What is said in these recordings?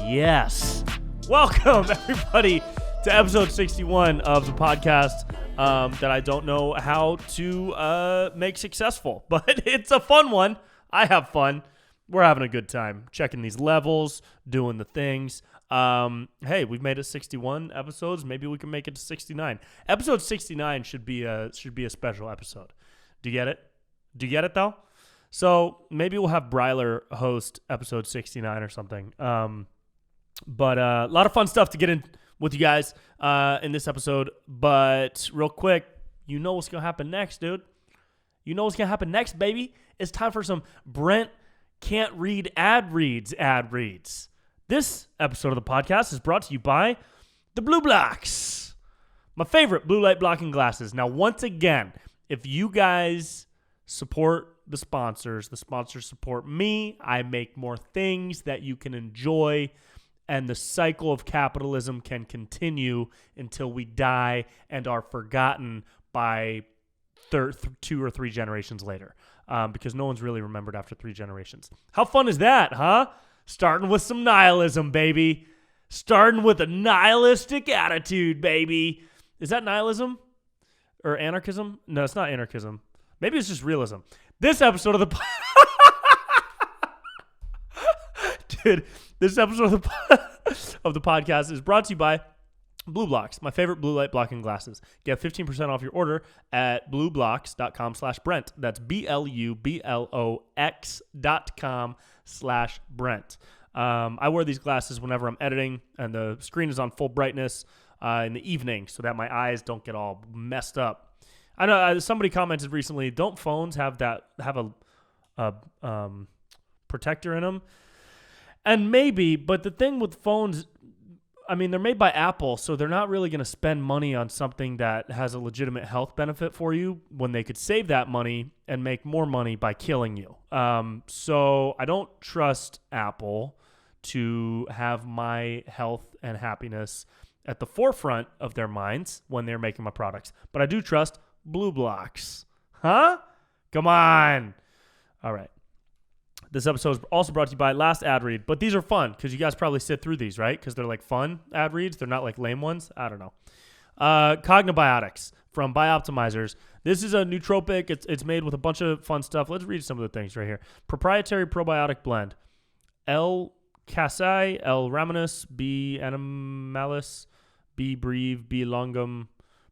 yes. Welcome, everybody, to episode 61 of the podcast that I don't know how to make successful, but it's a fun one. I have fun. We're having a good time checking these levels, doing the things. Hey, we've made it 61 episodes. Maybe we can make it to 69. Episode 69 should be a special episode. Do you get it? Do you get it, though? So maybe we'll have Bryler host episode 69 or something. But a lot of fun stuff to get in with you guys in this episode. But real quick, you know what's going to happen next, dude. You know what's going to happen next, baby. It's time for some Brent Can't Read ad reads. This episode of the podcast is brought to you by the Blue Blocks, my favorite blue light blocking glasses. Now, once again, if you guys support the sponsors support me. I make more things that you can enjoy, and the cycle of capitalism can continue until we die and are forgotten by 2 or 3 generations later, because no one's really remembered after 3 generations. How fun is that, huh? Starting with some nihilism, baby. Starting with a nihilistic attitude, baby. Is that nihilism or anarchism? No, it's not anarchism. Maybe it's just realism. This episode of the dude, this episode of the podcast is brought to you by Blue Blocks, my favorite blue light blocking glasses. Get 15% off your order at blueblocks.com/Brent. That's BLUBLOX.com/Brent. I wear these glasses whenever I'm editing and the screen is on full brightness in the evening so that my eyes don't get all messed up. I know somebody commented recently, don't phones have a protector in them? And maybe, but the thing with phones, I mean, they're made by Apple, so they're not really going to spend money on something that has a legitimate health benefit for you when they could save that money and make more money by killing you. So I don't trust Apple to have my health and happiness at the forefront of their minds when they're making my products. But I do trust Blue Blocks. Huh? Come on. All right. This episode is also brought to you by Last Ad Read, but these are fun because you guys probably sit through these, right? Because they're like fun ad reads. They're not like lame ones. I don't know. Cognibiotics from Bioptimizers. This is a nootropic. It's made with a bunch of fun stuff. Let's read some of the things right here. Proprietary probiotic blend. L. casei, L. raminus, B. animalis, B. breve, B. longum,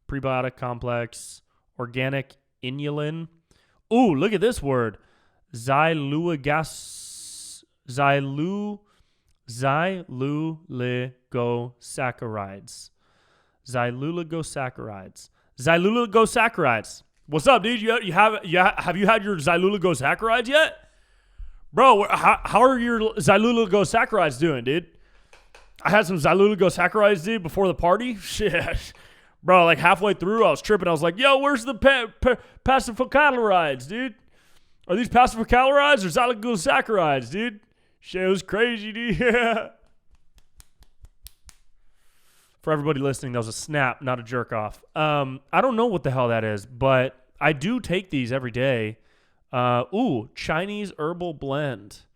prebiotic complex, organic inulin. Ooh, look at this word. Xylulosaccharides. Xylulosaccharides. What's up, dude? Have you had your xylulosaccharides yet? Bro, how are your xylulosaccharides doing, dude? I had some xylulosaccharides, dude, before the party. Shit. Bro, like halfway through, I was tripping. I was like, yo, where's the pacificalorides, dude? Are these pacificalorides or xylulosaccharides, dude? Shit, it was crazy, dude. Yeah. For everybody listening, that was a snap, not a jerk off. I don't know what the hell that is, but I do take these every day. Chinese herbal blend.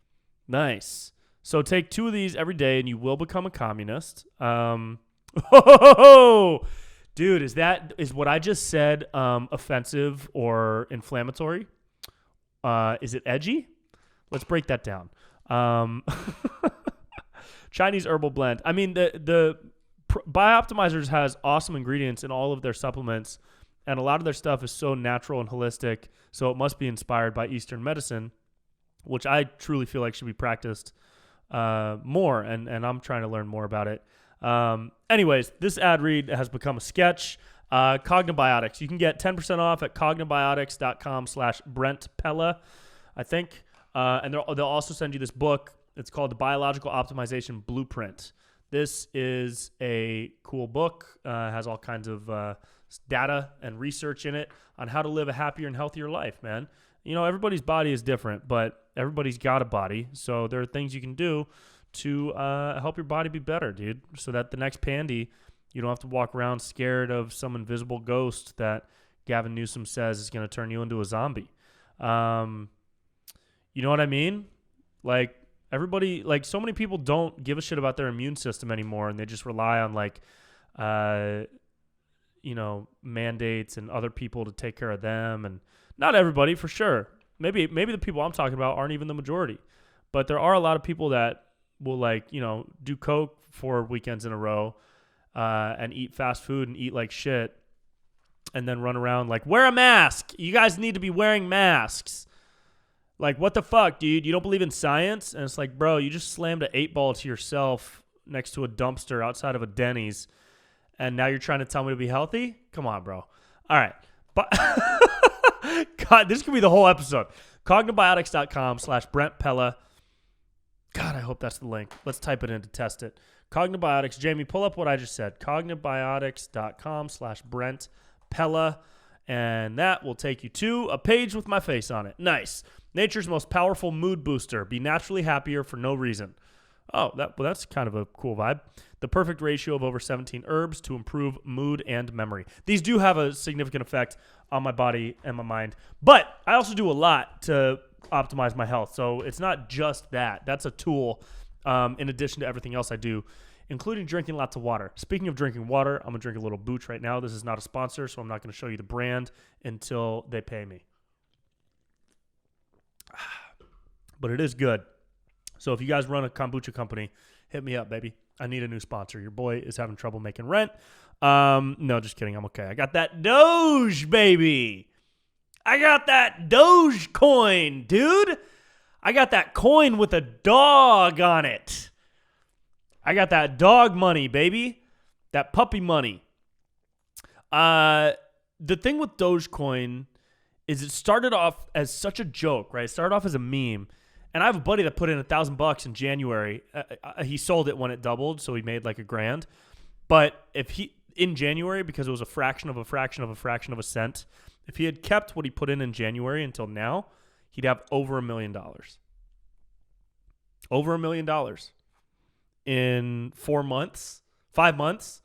Nice. So take 2 of these every day and you will become a communist. Dude, is what I just said offensive or inflammatory? Is it edgy? Let's break that down. Chinese herbal blend. I mean, the Bioptimizers has awesome ingredients in all of their supplements, and a lot of their stuff is so natural and holistic, so it must be inspired by Eastern medicine, which I truly feel like should be practiced more, and I'm trying to learn more about it. Anyways, this ad read has become a sketch. Cognibiotics. You can get 10% off at cognibiotics.com/Brent Pella, I think. And they'll also send you this book. It's called The Biological Optimization Blueprint. This is a cool book. Has all kinds of data and research in it on how to live a happier and healthier life, man. You know, everybody's body is different, but everybody's got a body. So there are things you can do to help your body be better, dude, so that the next pandy, you don't have to walk around scared of some invisible ghost that Gavin Newsom says is going to turn you into a zombie. You know what I mean? Like, Everybody, like, so many people don't give a shit about their immune system anymore, and they just rely on, like, mandates and other people to take care of them. And not everybody, for sure. Maybe the people I'm talking about aren't even the majority. But there are a lot of people that will, like, do coke 4 weekends in a row and eat fast food and eat like shit and then run around like, wear a mask. You guys need to be wearing masks. Like, what the fuck, dude? You don't believe in science? And it's like, bro, you just slammed an 8-ball to yourself next to a dumpster outside of a Denny's, and now you're trying to tell me to be healthy? Come on, bro. All right. But God, this could be the whole episode. Cognibiotics.com/Brent Pella. God, I hope that's the link. Let's type it in to test it. Cognibiotics. Jamie, pull up what I just said. Cognibiotics.com/Brent Pella. And that will take you to a page with my face on it. Nice. Nature's most powerful mood booster. Be naturally happier for no reason. Oh, that's kind of a cool vibe. The perfect ratio of over 17 herbs to improve mood and memory. These do have a significant effect on my body and my mind. But I also do a lot to optimize my health. So it's not just that. That's a tool in addition to everything else I do, including drinking lots of water. Speaking of drinking water, I'm going to drink a little Booch right now. This is not a sponsor, so I'm not going to show you the brand until they pay me. But it is good. So if you guys run a kombucha company, hit me up, baby. I need a new sponsor. Your boy is having trouble making rent. No, just kidding. I'm okay. I got that Doge, baby. I got that Doge coin, dude. I got that coin with a dog on it. I got that dog money, baby. That puppy money. The thing with Dogecoin is it started off as such a joke, right? It started off as a meme. And I have a buddy that put in $1,000 in January. He sold it when it doubled, so he made like $1,000. But in January, because it was a fraction of a fraction of a fraction of a cent, if he had kept what he put in January until now, he'd have over $1 million. Over $1 million in 4 months, 5 months,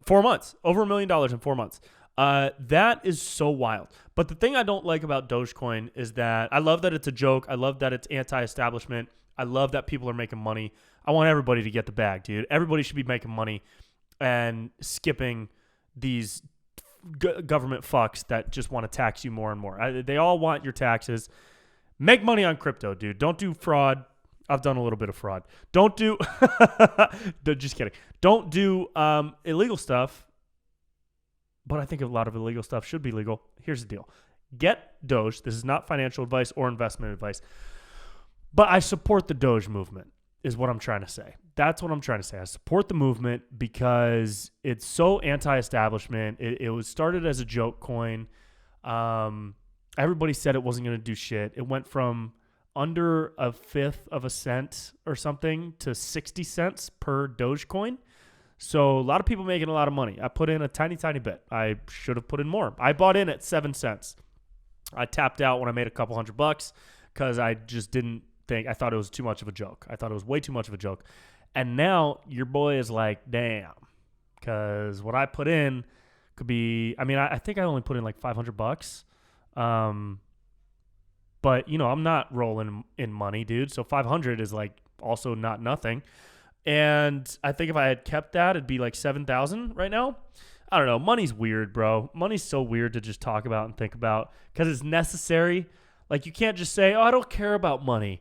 4 months. Over $1 million in 4 months. That is so wild. But the thing I don't like about Dogecoin is that I love that it's a joke. I love that it's anti-establishment. I love that people are making money. I want everybody to get the bag, dude. Everybody should be making money and skipping these government fucks that just want to tax you more and more. They all want your taxes. Make money on crypto, dude. Don't do fraud. I've done a little bit of fraud. Don't do just kidding. Don't do illegal stuff. But I think a lot of illegal stuff should be legal. Here's the deal. Get Doge. This is not financial advice or investment advice. But I support the Doge movement is what I'm trying to say. That's what I'm trying to say. I support the movement because it's so anti-establishment. It was started as a joke coin. Everybody said it wasn't going to do shit. It went from under a fifth of a cent or something to 60 cents per Dogecoin. So a lot of people making a lot of money. I put in a tiny, tiny bit. I should have put in more. I bought in at 7 cents. I tapped out when I made a couple $100 because I just didn't think, I thought it was too much of a joke. I thought it was way too much of a joke. And now your boy is like, damn, because what I put in could be, I think I only put in like $500. But I'm not rolling in money, dude. So 500 is like also not nothing. And I think if I had kept that, it'd be like 7,000 right now. I don't know. Money's weird, bro. Money's so weird to just talk about and think about because it's necessary. Like, you can't just say, oh, I don't care about money.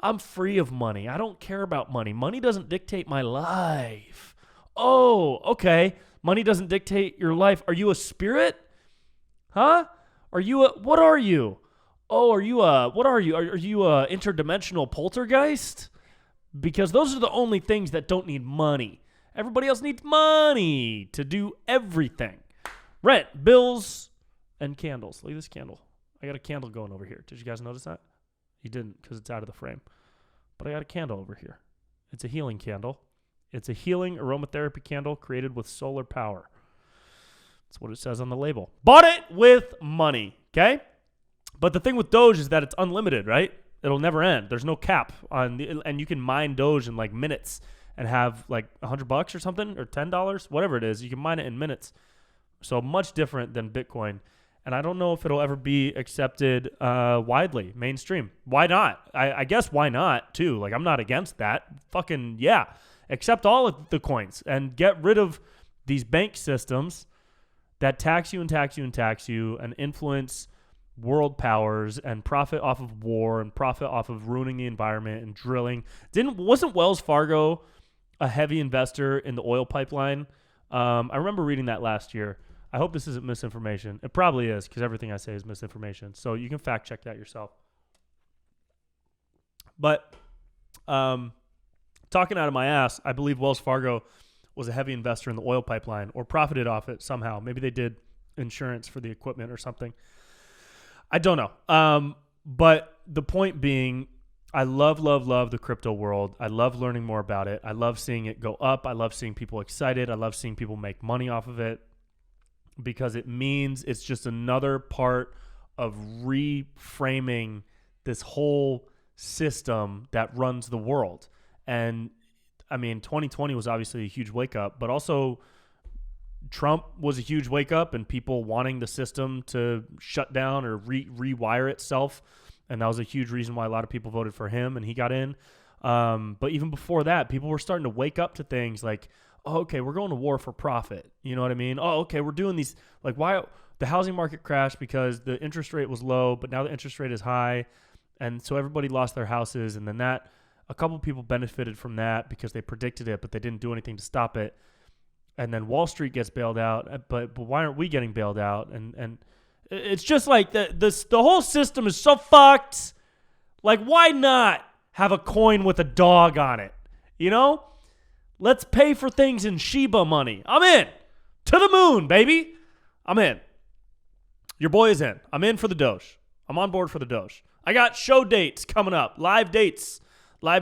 I'm free of money. I don't care about money. Money doesn't dictate my life. Oh, okay. Money doesn't dictate your life. Are you a spirit? Huh? What are you? Oh, what are you? Are you a interdimensional poltergeist? Because those are the only things that don't need money. Everybody else needs money to do everything. Rent, bills, and candles. Look at this candle. I got a candle going over here. Did you guys notice that? You didn't because it's out of the frame. But I got a candle over here. It's a healing candle. It's a healing aromatherapy candle created with solar power. That's what it says on the label. Bought it with money, okay? But the thing with Doge is that it's unlimited, right? It'll never end. There's no cap and you can mine Doge in like minutes and have like $100 or something or $10, whatever it is. You can mine it in minutes. So much different than Bitcoin. And I don't know if it'll ever be accepted widely, mainstream. Why not? I guess why not, too? Like, I'm not against that. Fucking, yeah. Accept all of the coins and get rid of these bank systems that tax you and tax you and tax you and influence world powers and profit off of war and profit off of ruining the environment and drilling. Wasn't Wells Fargo a heavy investor in the oil pipeline? I remember reading that last year. I hope this isn't misinformation. It probably is, because everything I say is misinformation. So you can fact check that yourself. But talking out of my ass, I believe Wells Fargo was a heavy investor in the oil pipeline or profited off it somehow. Maybe they did insurance for the equipment or something. I don't know. But the point being, I love the crypto world. I love learning more about it. I love seeing it go up. I love seeing people excited. I love seeing people make money off of it, because it means it's just another part of reframing this whole system that runs the world. And I mean, 2020 was obviously a huge wake up, but also Trump was a huge wake up, and people wanting the system to shut down or rewire itself. And that was a huge reason why a lot of people voted for him and he got in. But even before that, people were starting to wake up to things like, oh, okay, we're going to war for profit. You know what I mean? Oh, okay, we're doing these, like, why the housing market crashed because the interest rate was low, but now the interest rate is high. And so everybody lost their houses. And then a couple of people benefited from that because they predicted it, but they didn't do anything to stop it. And then Wall Street gets bailed out, but why aren't we getting bailed out? And it's just like the whole system is so fucked. Like, why not have a coin with a dog on it? You know? Let's pay for things in Shiba money. I'm in. To the moon, baby. I'm in. Your boy is in. I'm in for the Doge. I'm on board for the Doge. I got show dates coming up. Live dates. I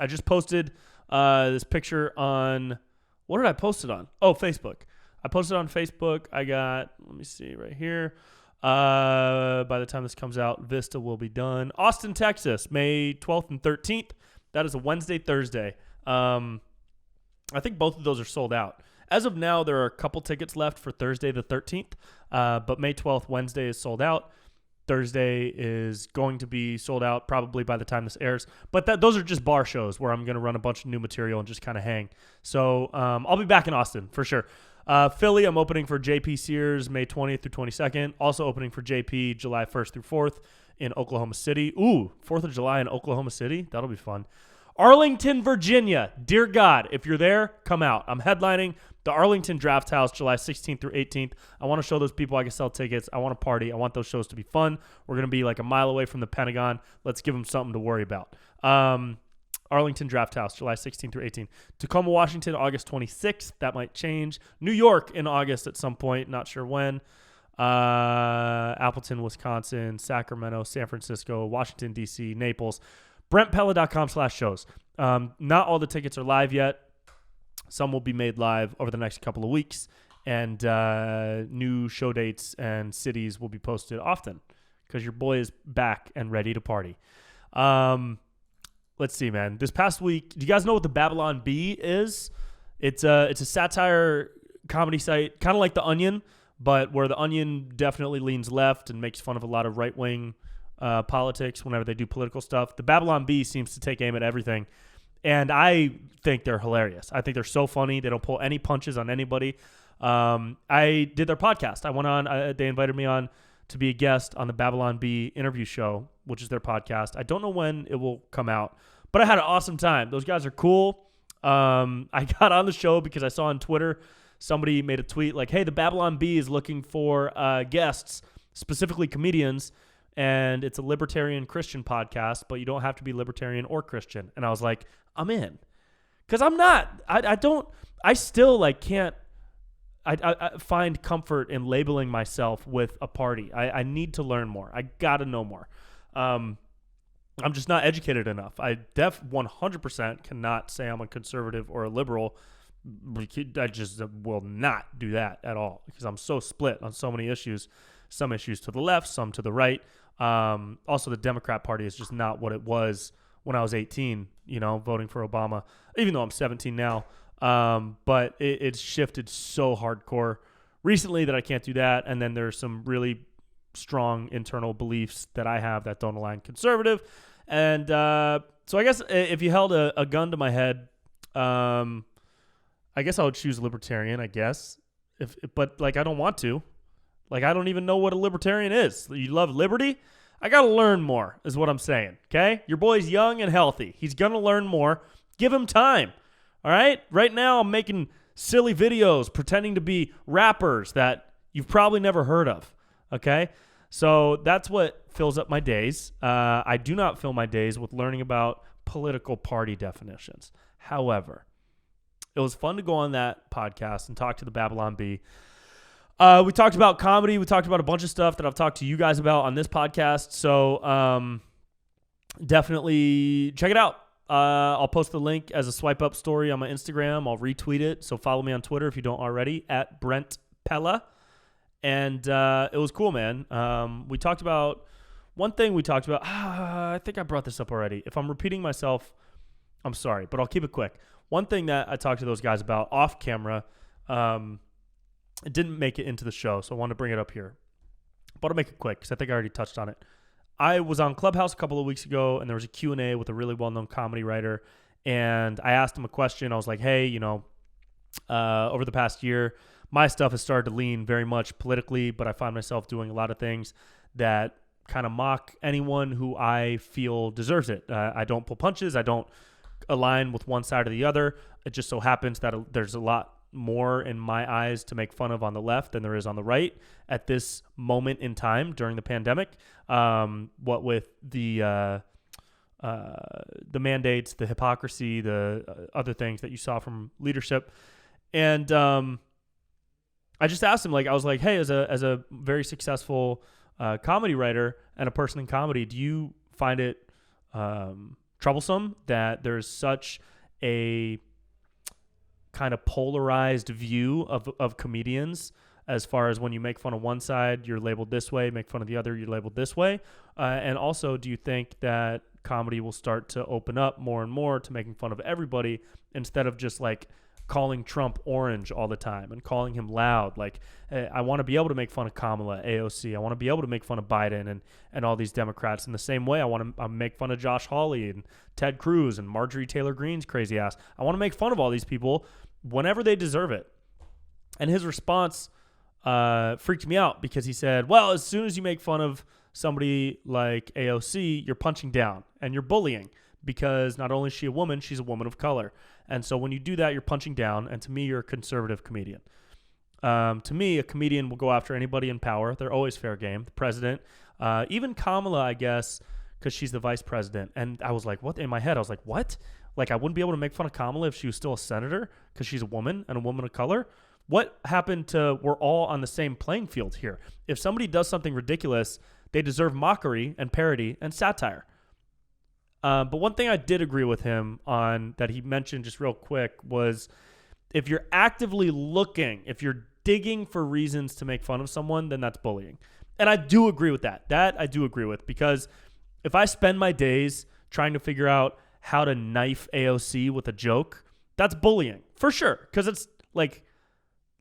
just posted this picture on, what did I post it on? Oh, Facebook. I posted on Facebook. I got, let me see right here. By the time this comes out, Vista will be done. Austin, Texas, May 12th and 13th. That is a Wednesday, Thursday. I think both of those are sold out. As of now, there are a couple tickets left for Thursday the 13th, but May 12th, Wednesday, is sold out. Thursday is going to be sold out probably by the time this airs. But those are just bar shows where I'm going to run a bunch of new material and just kind of hang. So I'll be back in Austin for sure. Philly, I'm opening for JP Sears May 20th through 22nd. Also opening for JP July 1st through 4th in Oklahoma City. Ooh, 4th of July in Oklahoma City. That'll be fun. Arlington, Virginia. Dear God, if you're there, come out. I'm headlining the Arlington Draft House July 16th through 18th. I want to show those people I can sell tickets. I want to party. I want those shows to be fun. We're going to be like a mile away from the Pentagon. Let's give them something to worry about. Arlington Draft House, July 16th through 18th. Tacoma, Washington, August 26th. That might change. New York in August at some point. Not sure when. Appleton, Wisconsin, Sacramento, San Francisco, Washington, D.C., Naples. BrentPella.com/shows. Not all the tickets are live yet. Some will be made live over the next couple of weeks. And new show dates and cities will be posted often because your boy is back and ready to party. Let's see, man. This past week, do you guys know what the Babylon Bee is? It's a satire comedy site, kind of like The Onion, but where The Onion definitely leans left and makes fun of a lot of right-wing politics whenever they do political stuff. The Babylon Bee seems to take aim at everything, and I think they're hilarious. I think they're so funny. They don't pull any punches on anybody. I did their podcast. I went on. They invited me on to be a guest on the Babylon Bee interview show, which is their podcast. I don't know when it will come out, but I had an awesome time. Those guys are cool. I got on the show because I saw on Twitter somebody made a tweet like, hey, the Babylon Bee is looking for guests, specifically comedians, and it's a libertarian Christian podcast, but you don't have to be libertarian or Christian. And I was like, I'm in. Because I'm not. I still like can't. I find comfort in labeling myself with a party. I need to learn more. I got to know more. I'm just not educated enough. I 100% cannot say I'm a conservative or a liberal. I just will not do that at all because I'm so split on so many issues. Some issues to the left, some to the right. Also, the Democrat Party is just not what it was when I was 18, voting for Obama, even though I'm 17 now. But it's shifted so hardcore recently that I can't do that. And then there's some really strong internal beliefs that I have that don't align conservative. And so I guess if you held a gun to my head, I guess I would choose libertarian, I guess. But like, I don't want to. Like, I don't even know what a libertarian is. You love liberty? I got to learn more is what I'm saying, okay? Your boy's young and healthy. He's going to learn more. Give him time, all right? Right now, I'm making silly videos pretending to be rappers that you've probably never heard of, okay? So that's what fills up my days. I do not fill my days with learning about political party definitions. However, it was fun to go on that podcast and talk to the Babylon Bee. We talked about comedy. We talked about a bunch of stuff that I've talked to you guys about on this podcast. So definitely check it out. I'll post the link as a swipe up story on my Instagram. I'll retweet it. So follow me on Twitter if you don't already, at Brent Pella. And it was cool, man. We talked about one thing we talked about. I think I brought this up already. If I'm repeating myself, I'm sorry, but I'll keep it quick. One thing that I talked to those guys about off camera, it didn't make it into the show, so I wanted to bring it up here. But I'll make it quick because I think I already touched on it. I was on Clubhouse a couple of weeks ago, and there was a Q&A with a really well-known comedy writer, and I asked him a question. I was like, hey, over the past year, my stuff has started to lean very much politically, but I find myself doing a lot of things that kind of mock anyone who I feel deserves it. I don't pull punches. I don't align with one side or the other. It just so happens that there's a lot more in my eyes to make fun of on the left than there is on the right at this moment in time during the pandemic. What with the mandates, the hypocrisy, the other things that you saw from leadership. And I just asked him, I was like, hey, as a very successful comedy writer and a person in comedy, do you find it troublesome that there's such a kind of polarized view of comedians, as far as when you make fun of one side, you're labeled this way, make fun of the other, you're labeled this way? And also, do you think that comedy will start to open up more and more to making fun of everybody instead of just calling Trump orange all the time and calling him loud? I want to be able to make fun of Kamala, AOC. I want to be able to make fun of Biden and all these Democrats in the same way. I want to make fun of Josh Hawley and Ted Cruz and Marjorie Taylor Greene's crazy ass. I want to make fun of all these people whenever they deserve it. And his response freaked me out because he said, well, as soon as you make fun of somebody like AOC, you're punching down and you're bullying, because not only is she a woman, she's a woman of color. And so when you do that, you're punching down. And to me, you're a conservative comedian. To me, a comedian will go after anybody in power. They're always fair game. The president, even Kamala, I guess, because she's the vice president. And I was like, what? In my head, I was like, what? I wouldn't be able to make fun of Kamala if she was still a senator because she's a woman and a woman of color? What happened to we're all on the same playing field here? If somebody does something ridiculous, they deserve mockery and parody and satire. But one thing I did agree with him on that he mentioned just real quick was, if you're actively looking, if you're digging for reasons to make fun of someone, then that's bullying. And I do agree with that. That I do agree with, because if I spend my days trying to figure out how to knife AOC with a joke, that's bullying for sure, because it's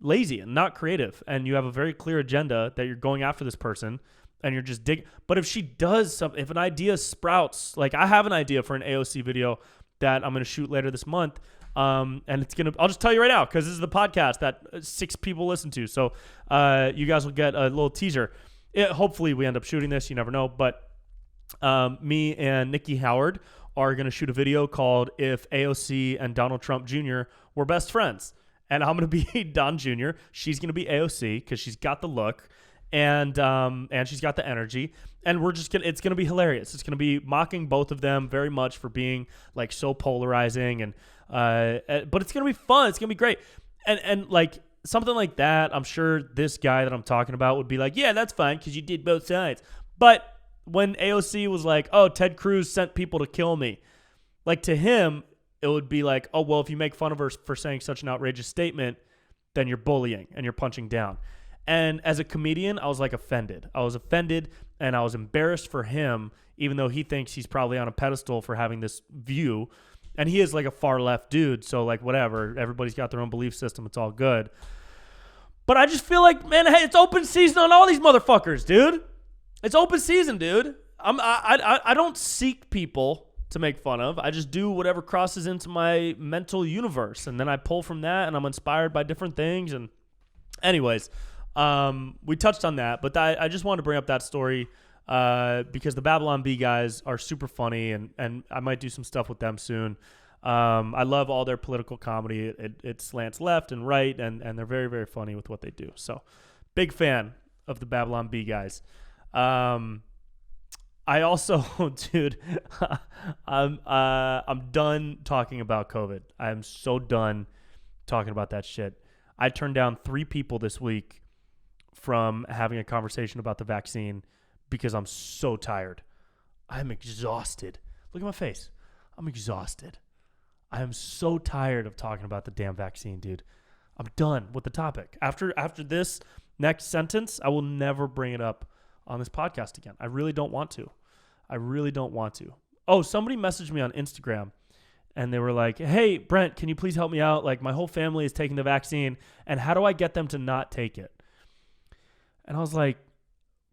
lazy and not creative, and you have a very clear agenda that you're going after this person and you're just digging. But if she does something, if an idea sprouts, I have an idea for an AOC video that I'm going to shoot later this month, and I'll just tell you right now, because this is the podcast that 6 people listen to, so you guys will get a little teaser. Hopefully we end up shooting this, you never know, but me and Nikki Howard are going to shoot a video called If AOC and Donald Trump Jr. Were Best Friends. And I'm going to be Don Jr. She's going to be AOC because she's got the look and she's got the energy. And it's going to be hilarious. It's going to be mocking both of them very much for being so polarizing. But it's going to be fun. It's going to be great. And something like that, I'm sure this guy that I'm talking about would be like, yeah, that's fine because you did both sides. But when AOC was like, oh, Ted Cruz sent people to kill me, to him, it would be like, oh, well, if you make fun of her for saying such an outrageous statement, then you're bullying and you're punching down. And as a comedian, I was offended. I was offended and I was embarrassed for him, even though he thinks he's probably on a pedestal for having this view. And he is a far left dude. So whatever, everybody's got their own belief system. It's all good. But I just feel man, hey, it's open season on all these motherfuckers, dude. It's open season, dude. I don't seek people to make fun of. I just do whatever crosses into my mental universe, and then I pull from that, and I'm inspired by different things. And anyways, we touched on that, but I just wanted to bring up that story because the Babylon Bee guys are super funny, and I might do some stuff with them soon. I love all their political comedy. It slants left and right, and they're very, very funny with what they do. So big fan of the Babylon Bee guys. I also, dude, I'm done talking about COVID. I'm so done talking about that shit. I turned down 3 people this week from having a conversation about the vaccine because I'm so tired. I'm exhausted. Look at my face. I'm exhausted. I am so tired of talking about the damn vaccine, dude. I'm done with the topic. After this next sentence, I will never bring it up on this podcast again. I really don't want to. Oh, somebody messaged me on Instagram, and they were like, hey, Brent, can you please help me out? Like, my whole family is taking the vaccine, and how do I get them to not take it? And I was like,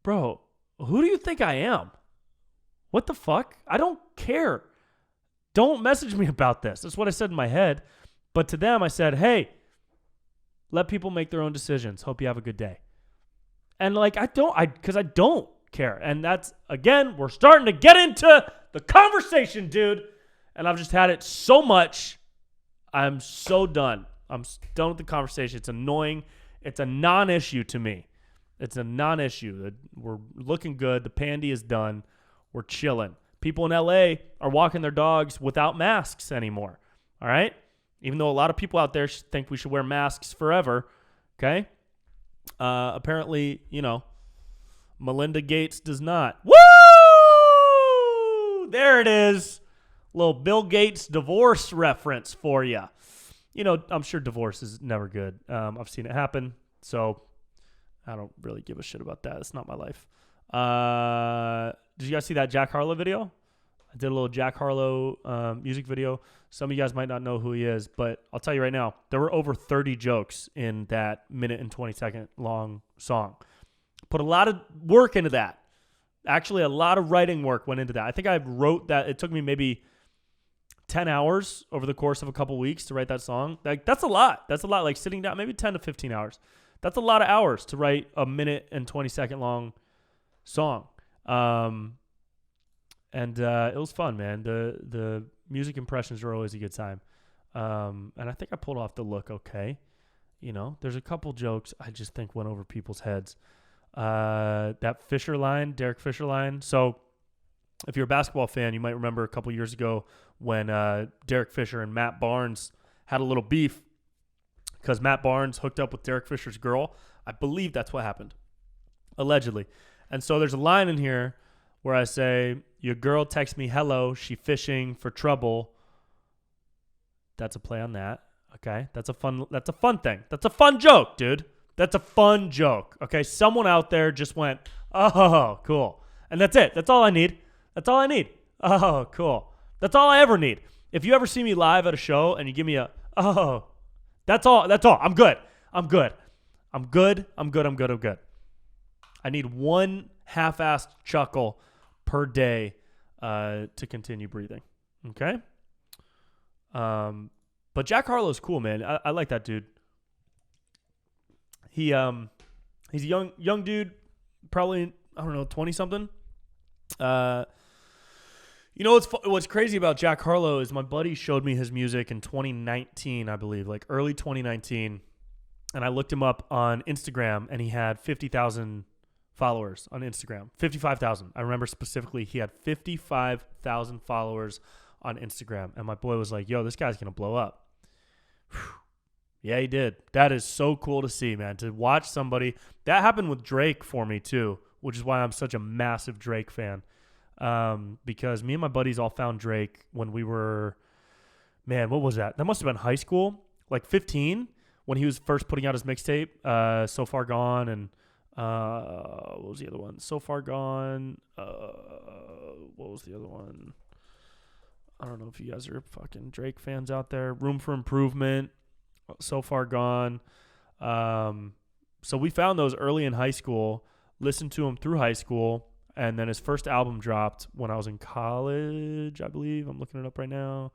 bro, who do you think I am? What the fuck? I don't care. Don't message me about this. That's what I said in my head. But to them, I said, hey, let people make their own decisions. Hope you have a good day. And like, because I don't care. And that's, again, we're starting to get into the conversation, dude. And I've just had it so much. I'm so done. I'm done with the conversation. It's annoying. It's a non-issue to me. It's a non-issue. We're looking good. The pandy is done. We're chilling. People in LA are walking their dogs without masks anymore. All right? Even though a lot of people out there think we should wear masks forever. Okay? Apparently, Melinda Gates does not. Woo! There it is. Little Bill Gates divorce reference for you. I'm sure divorce is never good. I've seen it happen, so I don't really give a shit about that. It's not my life. Did you guys see that Jack Harlow video? I did a little Jack Harlow music video. Some of you guys might not know who he is, but I'll tell you right now, there were over 30 jokes in that minute and 20-second long song. Put a lot of work into that. Actually, a lot of writing work went into that. I think I wrote that. It took me maybe 10 hours over the course of a couple weeks to write that song. Like, that's a lot. That's a lot. Like sitting down, maybe 10 to 15 hours. That's a lot of hours to write a minute and 20-second long song. And it was fun, man. The music impressions are always a good time. And I think I pulled off the look okay. There's a couple jokes I just think went over people's heads. That Fisher line, Derek Fisher line. So if you're a basketball fan, you might remember a couple years ago when Derek Fisher and Matt Barnes had a little beef because Matt Barnes hooked up with Derek Fisher's girl. I believe that's what happened, allegedly. And so there's a line in here where I say, your girl texts me, hello, she fishing for trouble. That's a play on that. Okay. That's a fun thing. That's a fun joke, dude. That's a fun joke. Okay. Someone out there just went, oh, cool. And that's it. That's all I need. Oh, cool. That's all I ever need. If you ever see me live at a show and you give me a, oh, that's all. I'm good. I need one half-assed chuckle per day to continue breathing. Okay? But Jack Harlow's cool, man. I like that dude. He's a young dude, probably, I don't know, 20-something. What's crazy about Jack Harlow is my buddy showed me his music in 2019, I believe, like early 2019. And I looked him up on Instagram, and he had 50,000 followers on Instagram. 55,000. I remember specifically he had 55,000 followers on Instagram. And my boy was like, yo, this guy's going to blow up. Whew. Yeah, he did. That is so cool to see, man. To watch somebody. That happened with Drake for me, too, which is why I'm such a massive Drake fan. Because me and my buddies all found Drake when we were, man, what was that? That must have been high school, like 15, when he was first putting out his mixtape, So Far Gone, and what was the other one? So Far Gone. What was the other one? I don't know if you guys are fucking Drake fans out there. Room for Improvement. So Far Gone. So we found those early in high school, listened to them through high school, And then his first album dropped when I was in college, I believe. I'm looking it up right now.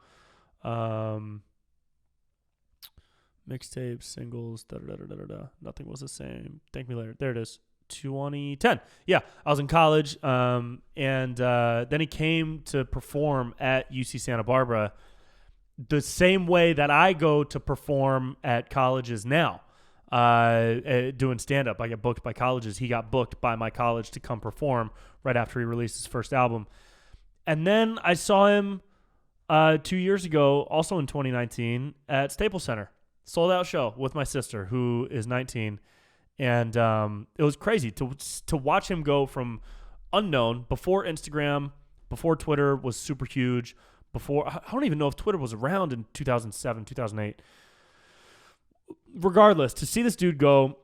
Mixtapes, singles, da-da-da-da-da-da. Nothing was the same. Thank me later. There it is. 2010. Yeah, I was in college. And then he came to perform at UC Santa Barbara the same way that I go to perform at colleges now. Doing stand-up. I get booked by colleges. He got booked by my college to come perform right after he released his first album. And then I saw him 2 years ago, also in 2019, at Staples Center. Sold-out show with my sister, who is 19. And it was crazy to watch him go from unknown, before Instagram, before Twitter was super huge, before, I don't even know if Twitter was around in 2007, 2008. Regardless, to see this dude go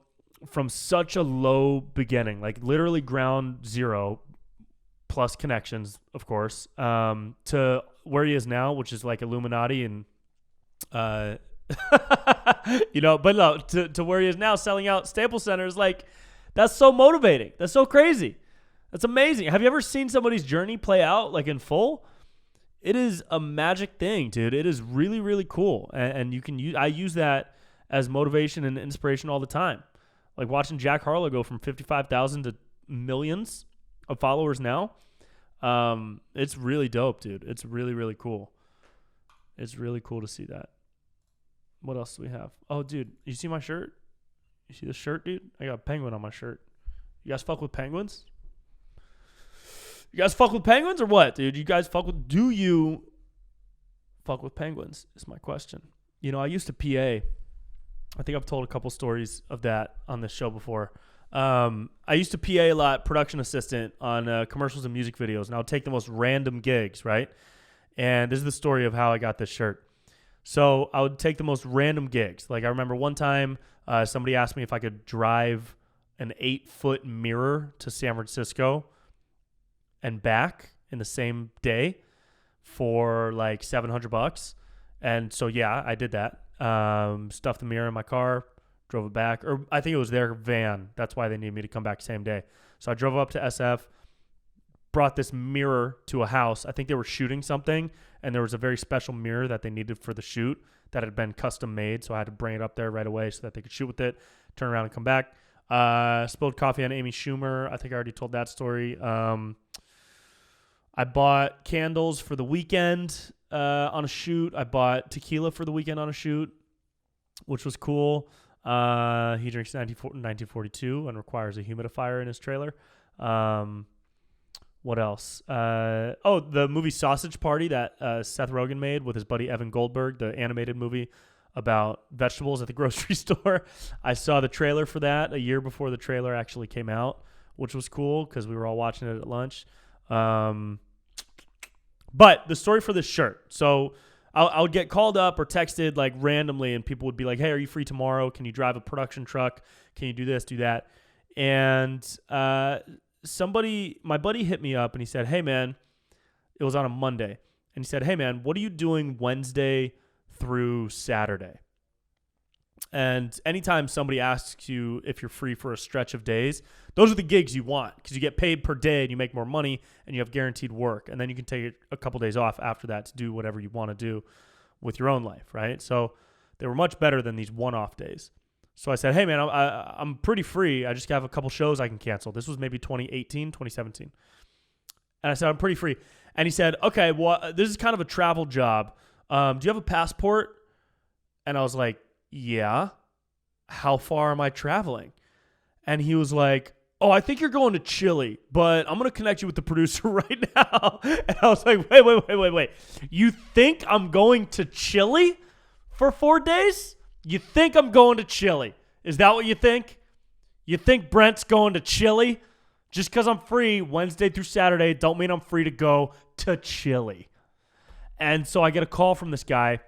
from such a low beginning, like literally ground zero plus connections, of course, to where he is now, which is like Illuminati and, but no, to where he is now, selling out Staples Centers, like, that's so motivating. That's so crazy. That's amazing. Have you ever seen somebody's journey play out like in full? It is a magic thing, dude. It is really, really cool. And you can use, I use that as motivation and inspiration all the time. Like watching Jack Harlow go from 55,000 to millions of followers now. It's really dope, dude. It's really, really cool. It's really cool to see that. What else do we have? Oh, dude, you see my shirt? You see the shirt, dude? I got a penguin on my shirt. You guys fuck with penguins? You guys fuck with penguins or what, dude? Do you fuck with penguins is my question. I used to PA. I think I've told a couple stories of that on this show before. I used to PA a lot, production assistant on commercials and music videos, and I would take the most random gigs, right? And this is the story of how I got this shirt. So I would take the most random gigs. Like I remember one time somebody asked me if I could drive an 8-foot mirror to San Francisco and back in the same day for like $700. And so, yeah, I did that. Stuffed the mirror in my car, drove it back. Or I think it was their van. That's why they needed me to come back same day. So I drove up to SF, brought this mirror to a house. I think they were shooting something, and there was a very special mirror that they needed for the shoot that had been custom made. So I had to bring it up there right away so that they could shoot with it, turn around and come back. Spilled coffee on Amy Schumer. I think I already told that story. I bought candles for the weekend on a shoot. I bought tequila for the weekend on a shoot, which was cool. He drinks 1942 and requires a humidifier in his trailer. What else? The movie Sausage Party that Seth Rogen made with his buddy Evan Goldberg, the animated movie about vegetables at the grocery store. I saw the trailer for that a year before the trailer actually came out, which was cool because we were all watching it at lunch. But the story for this shirt. So I would get called up or texted like randomly, and people would be like, hey, are you free tomorrow? Can you drive a production truck? Can you do this, do that? And my buddy hit me up and he said, hey, man, it was on a Monday. And he said, hey, man, what are you doing Wednesday through Saturday? And anytime somebody asks you if you're free for a stretch of days, those are the gigs you want because you get paid per day and you make more money and you have guaranteed work. And then you can take a couple days off after that to do whatever you want to do with your own life, right? So they were much better than these one-off days. So I said, hey, man, I'm pretty free. I just have a couple shows I can cancel. This was maybe 2018, 2017. And I said, I'm pretty free. And he said, okay, well, this is kind of a travel job. Do you have a passport? And I was like, yeah. How far am I traveling? And he was like, oh, I think you're going to Chile, but I'm going to connect you with the producer right now. And I was like, wait. You think I'm going to Chile for 4 days? You think I'm going to Chile? Is that what you think? You think Brent's going to Chile? Just because I'm free Wednesday through Saturday don't mean I'm free to go to Chile. And so I get a call from this guy.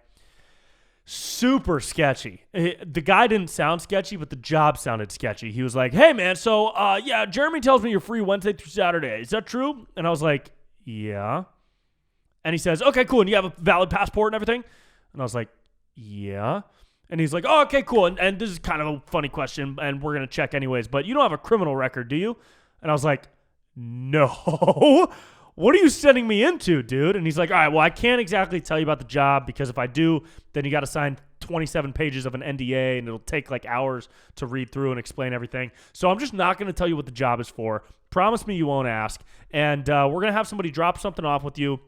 Super sketchy. The guy didn't sound sketchy, but the job sounded sketchy. He was like, hey, man, so, Jeremy tells me you're free Wednesday through Saturday. Is that true? And I was like, yeah. And he says, okay, cool. And you have a valid passport and everything? And I was like, yeah. And he's like, oh, okay, cool. And this is kind of a funny question, and we're going to check anyways, but you don't have a criminal record, do you? And I was like, no. What are you sending me into, dude? And he's like, all right, well, I can't exactly tell you about the job because if I do, then you got to sign 27 pages of an NDA and it'll take like hours to read through and explain everything. So I'm just not going to tell you what the job is for. Promise me you won't ask. And we're going to have somebody drop something off with you.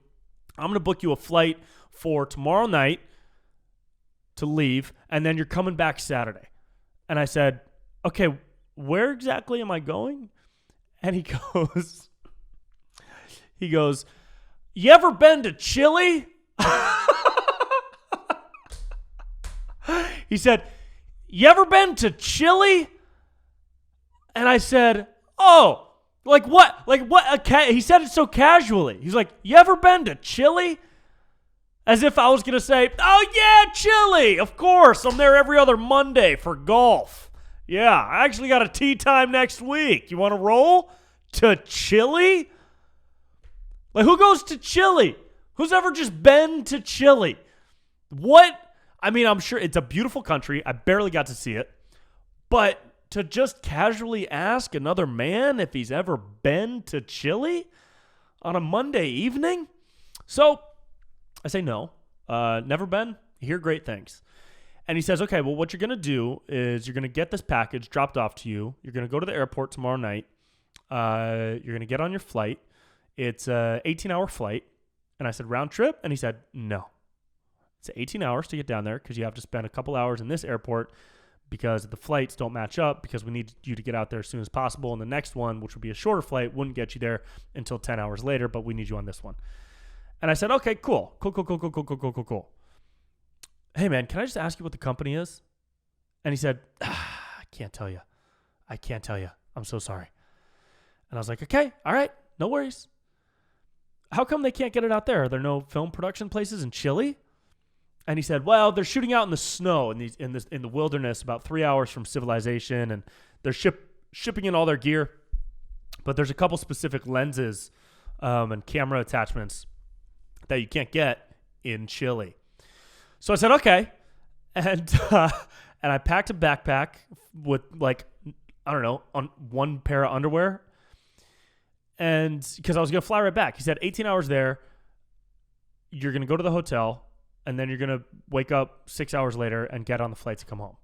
I'm going to book you a flight for tomorrow night to leave, and then you're coming back Saturday. And I said, okay, where exactly am I going? And he goes, you ever been to Chile? He said, you ever been to Chile? And I said, oh, like what? Like what? He said it so casually. He's like, you ever been to Chile? As if I was going to say, oh yeah, Chile. Of course. I'm there every other Monday for golf. Yeah, I actually got a tee time next week. You want to roll to Chile? Like, who goes to Chile? Who's ever just been to Chile? What? I mean, I'm sure it's a beautiful country. I barely got to see it. But to just casually ask another man if he's ever been to Chile on a Monday evening? So I say no. Never been. Hear great things. And he says, okay, well, what you're going to do is you're going to get this package dropped off to you. You're going to go to the airport tomorrow night. You're going to get on your flight. It's an 18-hour flight. And I said, round trip? And he said, no. It's 18 hours to get down there because you have to spend a couple hours in this airport because the flights don't match up because we need you to get out there as soon as possible. And the next one, which would be a shorter flight, wouldn't get you there until 10 hours later, but we need you on this one. And I said, okay, cool. Cool. Hey, man, can I just ask you what the company is? And he said, I can't tell you. I'm so sorry. And I was like, okay, all right, no worries. How come they can't get it out there? Are there no film production places in Chile? And he said, well, they're shooting out in the snow in the wilderness about 3 hours from civilization, and they're shipping in all their gear. But there's a couple specific lenses and camera attachments that you can't get in Chile. So I said, okay. And I packed a backpack with on one pair of underwear. And because I was going to fly right back. He said 18 hours there. You're going to go to the hotel. And then you're going to wake up 6 hours later and get on the flight to come home.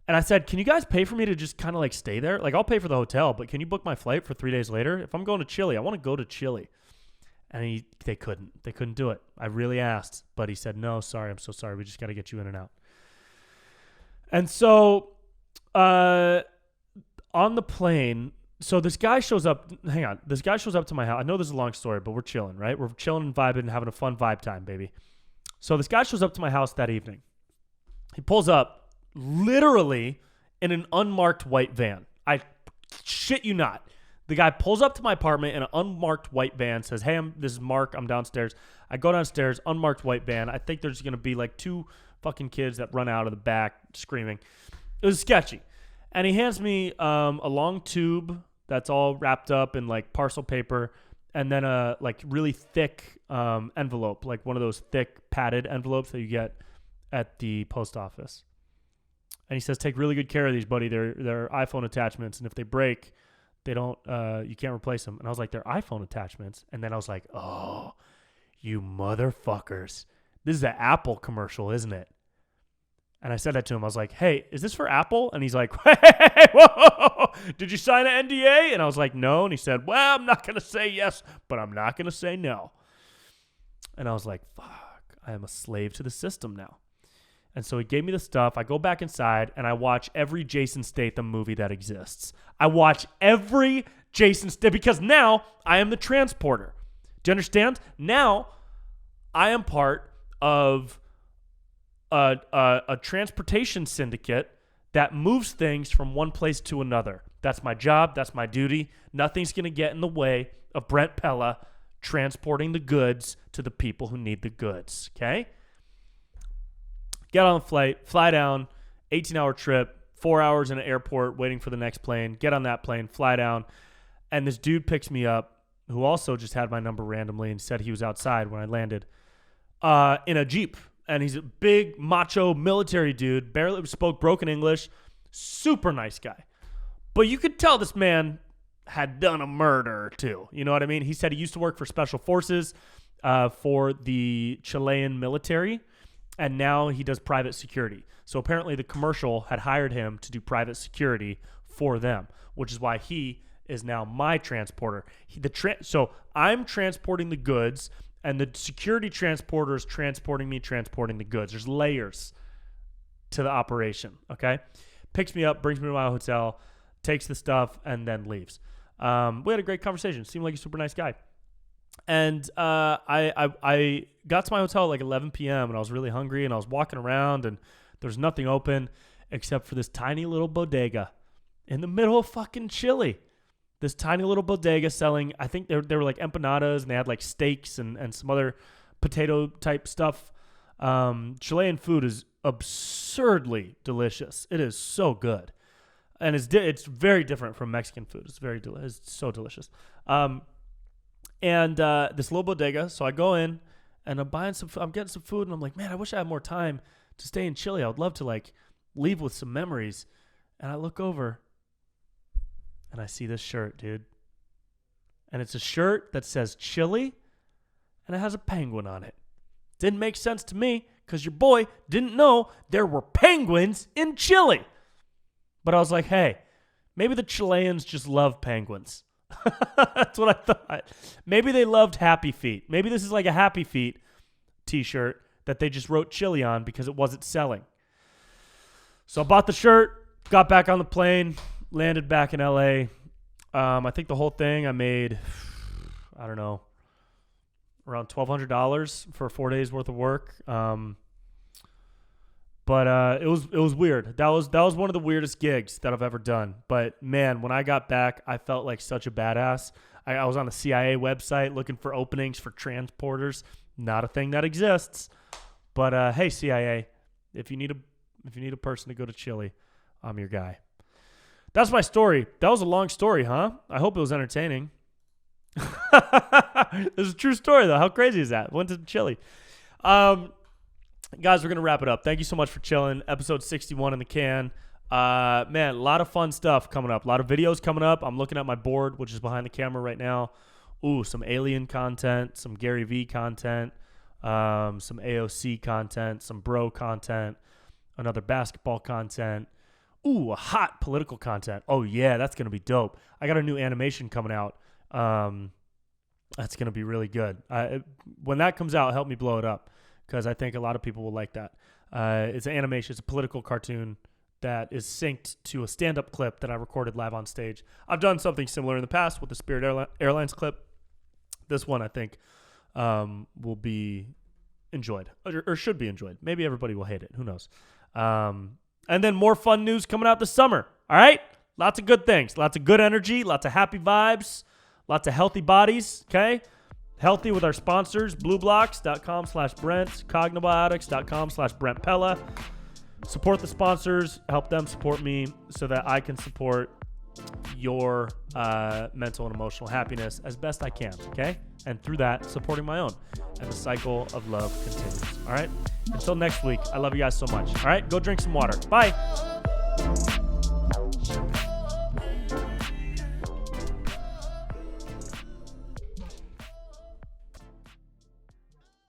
And I said, can you guys pay for me to just kind of like stay there? Like, I'll pay for the hotel, but can you book my flight for 3 days later? If I'm going to Chile, I want to go to Chile. And they couldn't do it. I really asked, but he said, no, sorry, I'm so sorry. We just got to get you in and out. And so on the plane, so this guy shows up. Hang on. This guy shows up to my house. I know this is a long story, but we're chilling, right? We're chilling and vibing and having a fun vibe time, baby. So this guy shows up to my house that evening. He pulls up literally in an unmarked white van. I shit you not. The guy pulls up to my apartment in an unmarked white van, says, hey, this is Mark. I'm downstairs. I go downstairs, unmarked white van. I think there's going to be like 2 fucking kids that run out of the back screaming. It was sketchy. And he hands me a long tube that's all wrapped up in like parcel paper, and then a like really thick envelope, like one of those thick padded envelopes that you get at the post office. And he says, take really good care of these, buddy. They're iPhone attachments, and if they break, they don't you can't replace them. And I was like, they're iPhone attachments. And then I was like, oh, you motherfuckers. This is an Apple commercial, isn't it? And I said that to him. I was like, hey, is this for Apple? And he's like, hey, whoa, did you sign an NDA? And I was like, no. And he said, well, I'm not going to say yes, but I'm not going to say no. And I was like, fuck, I am a slave to the system now. And so he gave me the stuff. I go back inside, and I watch every Jason Statham movie that exists. I watch every Jason Statham, because now I am the transporter. Do you understand? Now I am part of a transportation syndicate that moves things from one place to another. That's my job. That's my duty. Nothing's going to get in the way of Brent Pella transporting the goods to the people who need the goods. Okay? Get on the flight, fly down, 18-hour trip, 4 hours in an airport waiting for the next plane. Get on that plane, fly down, and this dude picks me up, who also just had my number randomly and said he was outside when I landed, in a Jeep. And he's a big, macho, military dude, barely spoke broken English, super nice guy. But you could tell this man had done a murder or two. You know what I mean? He said he used to work for special forces for the Chilean military, and now he does private security. So apparently the commercial had hired him to do private security for them, which is why he is now my transporter. So I'm transporting the goods, and the security transporter is transporting the goods. There's layers to the operation, okay? Picks me up, brings me to my hotel, takes the stuff, and then leaves. We had a great conversation. Seemed like a super nice guy. And I got to my hotel at like 11 p.m. and I was really hungry, and I was walking around, and there's nothing open except for this tiny little bodega in the middle of fucking Chile. This tiny little bodega selling, I think they were like empanadas, and they had like steaks and some other potato type stuff. Chilean food is absurdly delicious. It is so good. And it's very different from Mexican food. It's so delicious. And this little bodega, so I go in and I'm getting some food, and I'm like, man, I wish I had more time to stay in Chile. I would love to like leave with some memories. And I look over and I see this shirt, dude. And it's a shirt that says Chile, and it has a penguin on it. Didn't make sense to me because your boy didn't know there were penguins in Chile. But I was like, hey, maybe the Chileans just love penguins. That's what I thought. Maybe they loved Happy Feet. Maybe this is like a Happy Feet t-shirt that they just wrote Chile on because it wasn't selling. So I bought the shirt, got back on the plane, landed back in LA. I think the whole thing I made, I don't know, around $1,200 for 4 days worth of work. But it was weird. That was one of the weirdest gigs that I've ever done. But man, when I got back, I felt like such a badass. I was on the CIA website looking for openings for transporters. Not a thing that exists. But hey, CIA, if you need a person to go to Chile, I'm your guy. That's my story. That was a long story, huh? I hope it was entertaining. This is a true story though. How crazy is that? Went to Chile. Guys, we're going to wrap it up. Thank you so much for chilling. Episode 61 in the can. Man, a lot of fun stuff coming up. A lot of videos coming up. I'm looking at my board, which is behind the camera right now. Ooh, some alien content, some Gary V content, some AOC content, some bro content, another basketball content. Ooh, a hot political content. Oh, yeah, that's going to be dope. I got a new animation coming out. That's going to be really good. When that comes out, help me blow it up, because I think a lot of people will like that. It's an animation. It's a political cartoon that is synced to a stand-up clip that I recorded live on stage. I've done something similar in the past with the Spirit Airlines clip. This one, I think, will be enjoyed, or should be enjoyed. Maybe everybody will hate it. Who knows? And then more fun news coming out this summer. All right? Lots of good things. Lots of good energy. Lots of happy vibes. Lots of healthy bodies, okay? Healthy with our sponsors, blueblocks.com/Brent, cognobiotics.com/Brent Pella. Support the sponsors, help them support me so that I can support your mental and emotional happiness as best I can, okay? And through that, supporting my own. And the cycle of love continues, all right? Until next week, I love you guys so much, all right? Go drink some water. Bye.